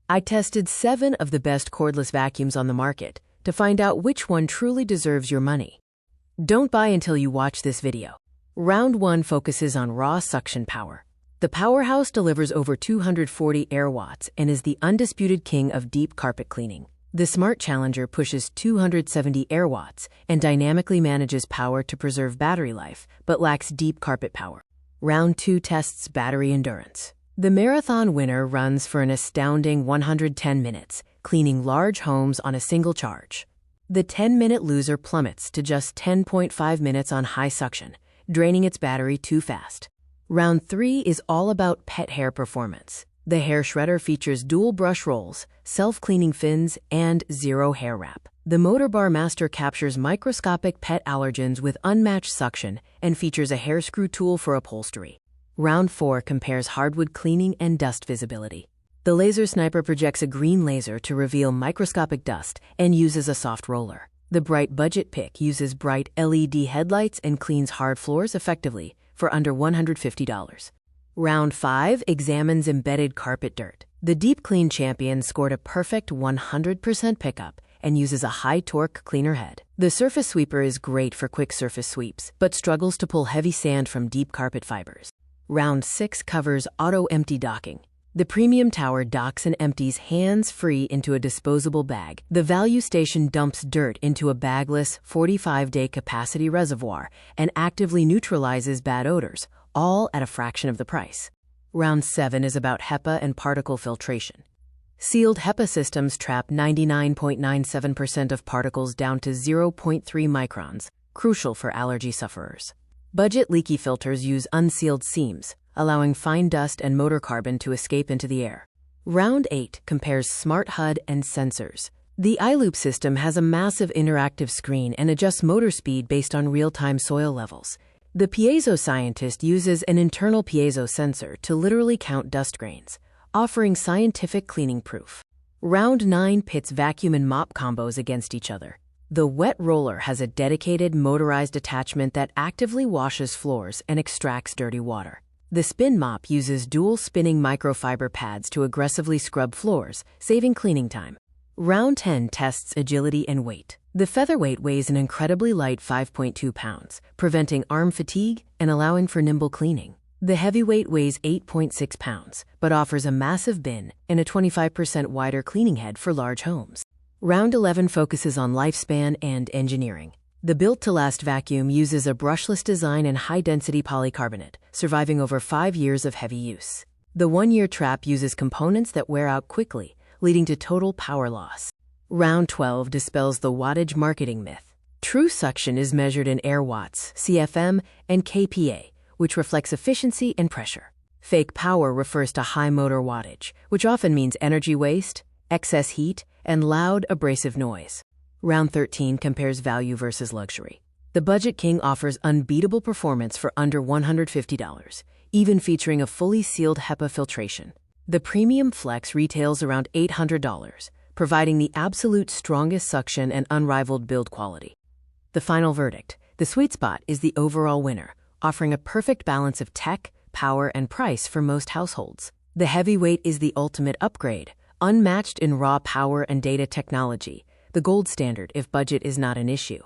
I tested 7 of the best cordless vacuums on the market to find out which one truly deserves your money. Don't buy until you watch this video. Round 1 focuses on raw suction power. The Powerhouse delivers over 240 air watts and is the undisputed king of deep carpet cleaning. The Smart Challenger pushes 270 air watts and dynamically manages power to preserve battery life, but lacks deep carpet power. Round 2 tests battery endurance. The marathon winner runs for an astounding 110 minutes, cleaning large homes on a single charge. The 10-minute loser plummets to just 10.5 minutes on high suction, draining its battery too fast. Round 3 is all about pet hair performance. The hair shredder features dual brush rolls, self-cleaning fins, and zero hair wrap. The Motor Bar Master captures microscopic pet allergens with unmatched suction and features a hair screw tool for upholstery. Round 4 compares hardwood cleaning and dust visibility. The Laser Sniper projects a green laser to reveal microscopic dust and uses a soft roller. The Bright Budget Pick uses bright LED headlights and cleans hard floors effectively for under $150. Round 5 examines embedded carpet dirt. The Deep Clean Champion scored a perfect 100% pickup and uses a high-torque cleaner head. The Surface Sweeper is great for quick surface sweeps, but struggles to pull heavy sand from deep carpet fibers. Round 6 covers auto-empty docking. The Premium Tower docks and empties hands-free into a disposable bag. The Value Station dumps dirt into a bagless 45-day capacity reservoir and actively neutralizes bad odors, all at a fraction of the price. Round 7 is about HEPA and particle filtration. Sealed HEPA systems trap 99.97% of particles down to 0.3 microns, crucial for allergy sufferers. Budget leaky filters use unsealed seams, allowing fine dust and motor carbon to escape into the air. Round 8 compares smart HUD and sensors. The iLoop system has a massive interactive screen and adjusts motor speed based on real-time soil levels. The Piezo Scientist uses an internal piezo sensor to literally count dust grains, offering scientific cleaning proof. Round 9 pits vacuum and mop combos against each other. The Wet Roller has a dedicated motorized attachment that actively washes floors and extracts dirty water. The Spin Mop uses dual spinning microfiber pads to aggressively scrub floors, saving cleaning time. Round 10 tests agility and weight. The Featherweight weighs an incredibly light 5.2 pounds, preventing arm fatigue and allowing for nimble cleaning. The Heavyweight weighs 8.6 pounds, but offers a massive bin and a 25% wider cleaning head for large homes. Round 11 focuses on lifespan and engineering. The Built-to-Last vacuum uses a brushless design and high-density polycarbonate, surviving over 5 years of heavy use. The 1-year trap uses components that wear out quickly, leading to total power loss. Round 12 dispels the wattage marketing myth. True suction is measured in air watts, CFM, and kPa, which reflects efficiency and pressure. Fake power refers to high motor wattage, which often means energy waste, excess heat, and loud, abrasive noise. Round 13 compares value versus luxury. The Budget King offers unbeatable performance for under $150, even featuring a fully sealed HEPA filtration. The Premium Flex retails around $800, providing the absolute strongest suction and unrivaled build quality. The final verdict: the sweet spot is the overall winner, offering a perfect balance of tech, power, and price for most households. The Heavyweight is the ultimate upgrade, unmatched in raw power and data technology, the gold standard if budget is not an issue.